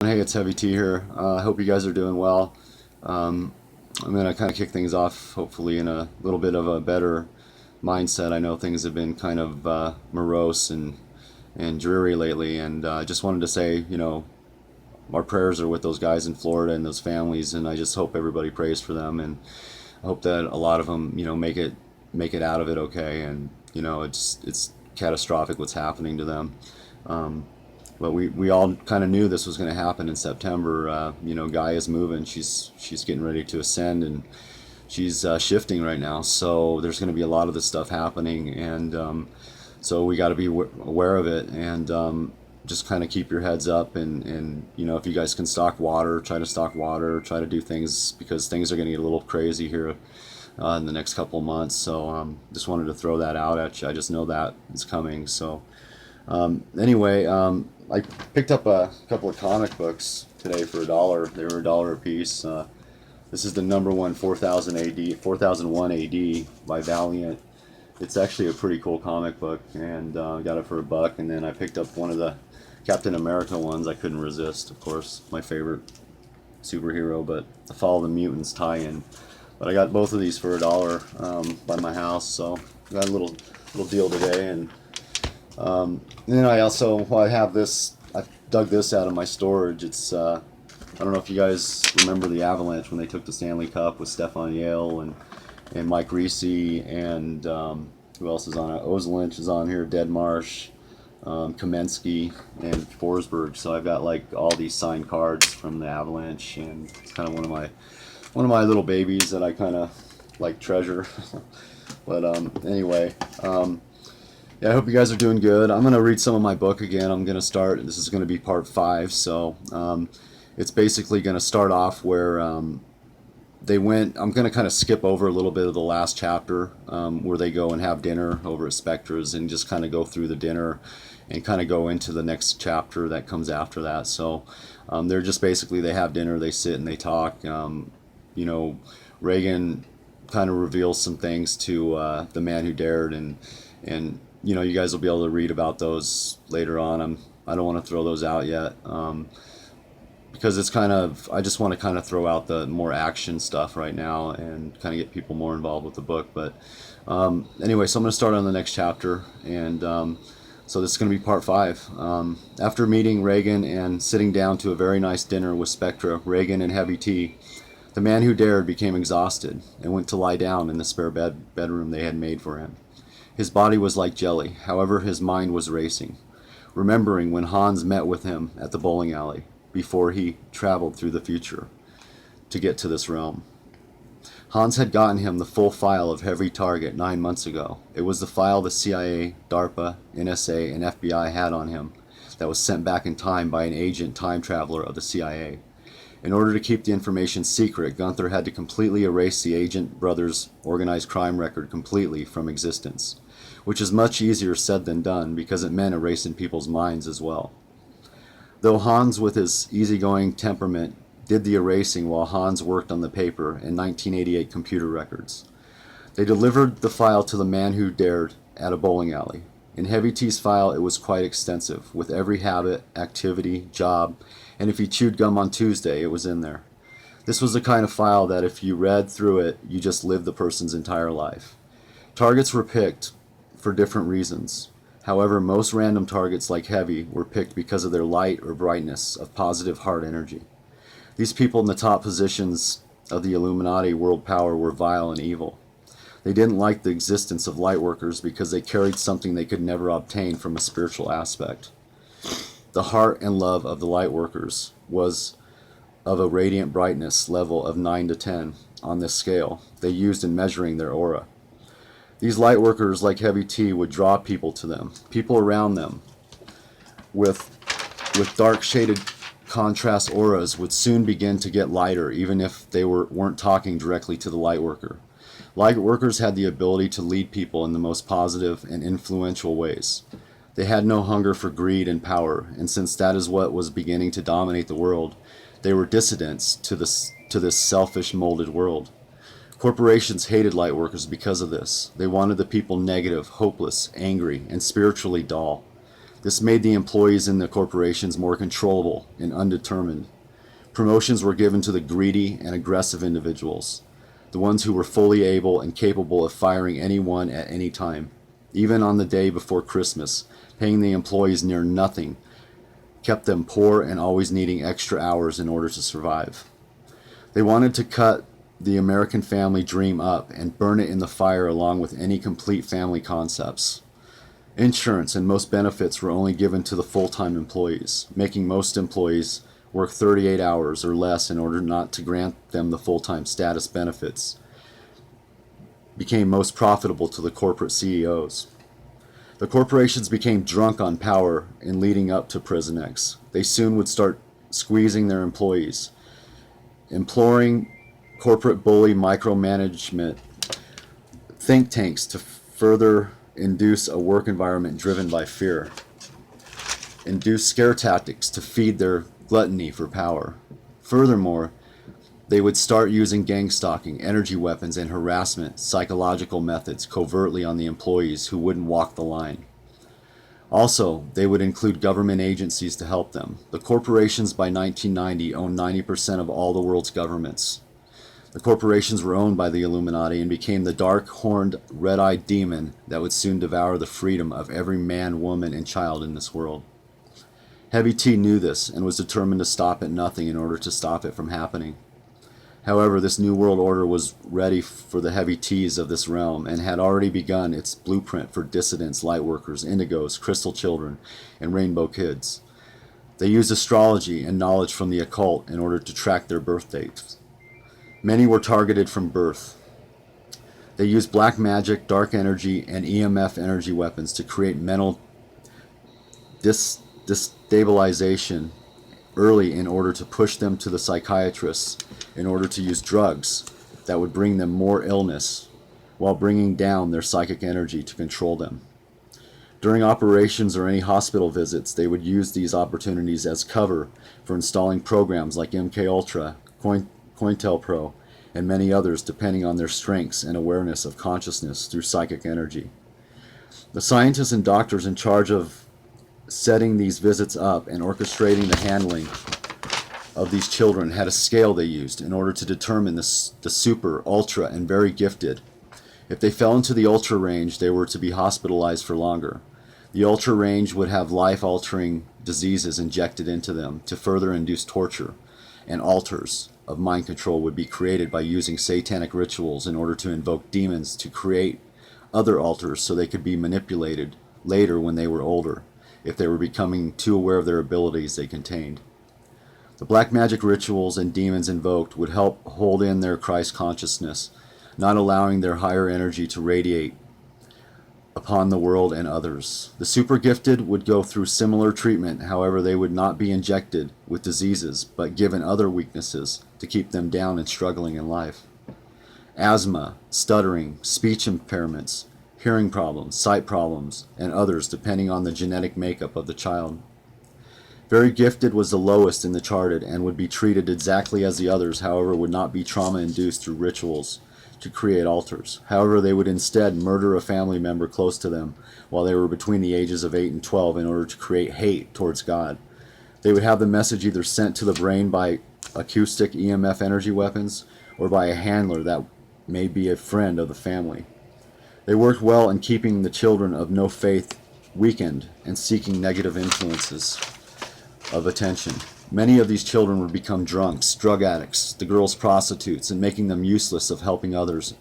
Hey, it's Heavy T here. I hope you guys are doing well. I'm going to kind of kick things off, hopefully, in a little bit of a better mindset. I know things have been kind of morose and dreary lately, and I just wanted to say, our prayers are with those guys in Florida and those families, and I just hope everybody prays for them, and I hope that a lot of them, make it out of it okay, and it's catastrophic what's happening to them. But we all kind of knew this was going to happen in September. Guy is moving. She's getting ready to ascend, and she's shifting right now. So there's going to be a lot of this stuff happening, and so we got to be aware of it, and just kind of keep your heads up. And if you guys can stock water, try to stock water. Try to do things, because things are going to get a little crazy here in the next couple of months. So just wanted to throw that out at you. I just know that it's coming. So anyway. I picked up a couple of comic books today for $1. They were $1 a piece. This is the number one 4001 AD by Valiant. It's actually a pretty cool comic book, and got it for $1. And then I picked up one of the Captain America ones. I couldn't resist, of course, my favorite superhero, but the Fall of the Mutants tie-in. But I got both of these for $1 by my house, so got a little deal today. And then I have this. I dug this out of my storage. It's I don't know if you guys remember the Avalanche when they took the Stanley Cup with Stefan Yale and Mike Reese, and who else is on it? Ozelinch is on here, Dead Marsh, Kamensky, and Forsberg. So I've got like all these signed cards from the Avalanche, and it's kind of one of my little babies that I kind of like treasure. But anyway. Yeah, I hope you guys are doing good. I'm going to read some of my book again. This is going to be part 5, so it's basically going to start off where they went. I'm going to kind of skip over a little bit of the last chapter, where they go and have dinner over at Spectra's, and just kind of go through the dinner and kind of go into the next chapter that comes after that. So they're just basically, they have dinner, they sit and they talk. Reagan kind of reveals some things to the man who dared, and you guys will be able to read about those later on. I don't want to throw those out yet, because it's I just want to kind of throw out the more action stuff right now and kind of get people more involved with the book. But anyway, so I'm going to start on the next chapter, and so this is going to be part 5. After meeting Reagan and sitting down to a very nice dinner with Spectra, Reagan, and Heavy T, the man who dared became exhausted and went to lie down in the spare bedroom they had made for him. His body was like jelly, however his mind was racing, remembering when Hans met with him at the bowling alley, before he traveled through the future to get to this realm. Hans had gotten him the full file of Heavy Target 9 months ago. It was the file the CIA, DARPA, NSA, and FBI had on him that was sent back in time by an agent time traveler of the CIA. In order to keep the information secret, Gunther had to completely erase the agent brothers' organized crime record completely from existence, which is much easier said than done, because it meant erasing people's minds as well. Though Hans, with his easygoing temperament, did the erasing while Hans worked on the paper and 1988 computer records. They delivered the file to the man who dared at a bowling alley. In Heavy T's file, it was quite extensive, with every habit, activity, job, and if he chewed gum on Tuesday, it was in there. This was the kind of file that if you read through it, you just lived the person's entire life. Targets were picked for different reasons. However, most random targets like Heavy were picked because of their light or brightness of positive heart energy. These people in the top positions of the Illuminati world power were vile and evil. They didn't like the existence of light workers because they carried something they could never obtain from a spiritual aspect. The heart and love of the light workers was of a radiant brightness level of 9 to 10 on this scale they used in measuring their aura. These light workers, like Heavy T, would draw people to them. People around them with dark shaded contrast auras would soon begin to get lighter, even if they weren't talking directly to the light worker. Light workers had the ability to lead people in the most positive and influential ways. They had no hunger for greed and power, and since that is what was beginning to dominate the world, they were dissidents to this selfish, molded world. Corporations hated lightworkers because of this. They wanted the people negative, hopeless, angry, and spiritually dull. This made the employees in the corporations more controllable and undetermined. Promotions were given to the greedy and aggressive individuals, the ones who were fully able and capable of firing anyone at any time. Even on the day before Christmas, paying the employees near nothing kept them poor and always needing extra hours in order to survive. They wanted to cut the American family dream up and burn it in the fire along with any complete family concepts. Insurance and most benefits were only given to the full-time employees, making most employees work 38 hours or less in order not to grant them the full-time status benefits. Became most profitable to the corporate CEOs. The corporations became drunk on power in leading up to Prisonix. They soon would start squeezing their employees, imploring corporate bully micromanagement think tanks to further induce a work environment driven by fear, induce scare tactics to feed their gluttony for power. Furthermore, they would start using gangstalking, energy weapons, and harassment psychological methods covertly on the employees who wouldn't walk the line. Also, they would include government agencies to help them. The corporations by 1990 owned 90% of all the world's governments. The corporations were owned by the Illuminati and became the dark-horned, red-eyed demon that would soon devour the freedom of every man, woman, and child in this world. Heavy T knew this and was determined to stop at nothing in order to stop it from happening. However, this new world order was ready for the heavy T's of this realm and had already begun its blueprint for dissidents, lightworkers, indigos, crystal children, and rainbow kids. They used astrology and knowledge from the occult in order to track their birth dates. Many were targeted from birth. They used black magic, dark energy, and EMF energy weapons to create mental destabilization early in order to push them to the psychiatrists in order to use drugs that would bring them more illness while bringing down their psychic energy to control them. During operations or any hospital visits, they would use these opportunities as cover for installing programs like MKUltra, Cointelpro, and many others depending on their strengths and awareness of consciousness through psychic energy. The scientists and doctors in charge of setting these visits up and orchestrating the handling of these children had a scale they used in order to determine the super, ultra, and very gifted. If they fell into the ultra range, they were to be hospitalized for longer. The ultra range would have life-altering diseases injected into them to further induce torture, and altars of mind control would be created by using satanic rituals in order to invoke demons to create other altars so they could be manipulated later when they were older, if they were becoming too aware of their abilities they contained. The black magic rituals and demons invoked would help hold in their Christ consciousness, not allowing their higher energy to radiate upon the world and others. The super gifted would go through similar treatment, however they would not be injected with diseases, but given other weaknesses to keep them down and struggling in life. Asthma, stuttering, speech impairments, hearing problems, sight problems, and others depending on the genetic makeup of the child. Very gifted was the lowest in the charted and would be treated exactly as the others, however would not be trauma-induced through rituals to create altars. However, they would instead murder a family member close to them while they were between the ages of 8 and 12 in order to create hate towards God. They would have the message either sent to the brain by acoustic EMF energy weapons or by a handler that may be a friend of the family. They worked well in keeping the children of no faith weakened and seeking negative influences of attention. Many of these children would become drunks, drug addicts, the girls prostitutes, and making them useless of helping others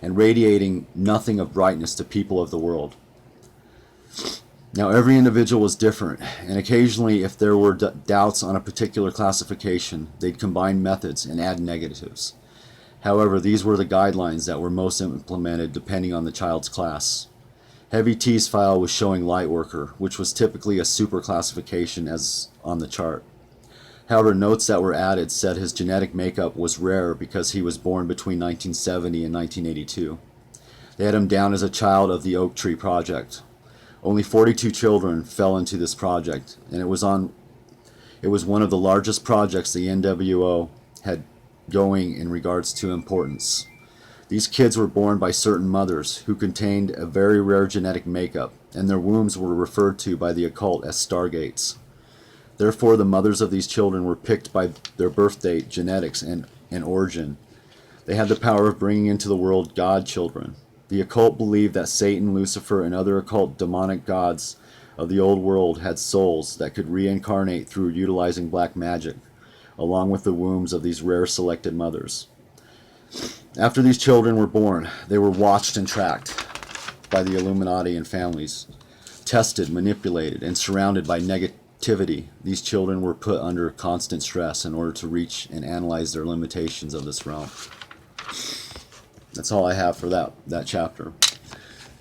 and radiating nothing of brightness to people of the world. Now every individual was different, and occasionally if there were doubts on a particular classification, they'd combine methods and add negatives. However, these were the guidelines that were most implemented depending on the child's class. Heavy T's file was showing Lightworker, which was typically a super classification as on the chart. However, notes that were added said his genetic makeup was rare because he was born between 1970 and 1982. They had him down as a child of the Oak Tree Project. Only 42 children fell into this project, and it was one of the largest projects the NWO had going in regards to importance. These kids were born by certain mothers who contained a very rare genetic makeup, and their wombs were referred to by the occult as stargates. Therefore, the mothers of these children were picked by their birth date, genetics, and origin. They had the power of bringing into the world God children. The occult believed that Satan, Lucifer, and other occult demonic gods of the old world had souls that could reincarnate through utilizing black magic, along with the wombs of these rare selected mothers. After these children were born, they were watched and tracked by the Illuminati and families, tested, manipulated, and surrounded by negativity. These children were put under constant stress in order to reach and analyze their limitations of this realm. That's all I have for that chapter.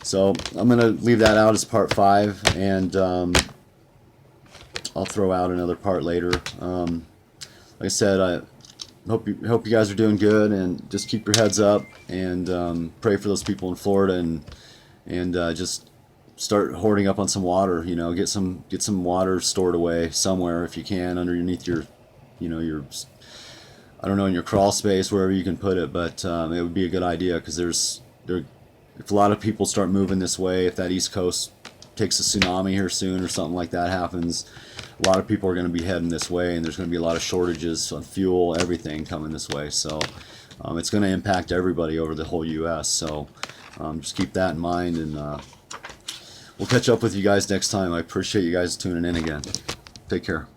So I'm going to leave that out as part 5, and I'll throw out another part later. Like I said, I hope you guys are doing good, and just keep your heads up, and pray for those people in Florida, and just start hoarding up on some water. You know, get some water stored away somewhere if you can, underneath your, you know, your, I don't know, in your crawl space, wherever you can put it. But it would be a good idea, because if a lot of people start moving this way, if that East Coast takes a tsunami here soon or something like that happens, a lot of people are going to be heading this way, and there's going to be a lot of shortages on fuel, everything coming this way. So it's going to impact everybody over the whole U.S. So just keep that in mind, and we'll catch up with you guys next time. I appreciate you guys tuning in again. Take care.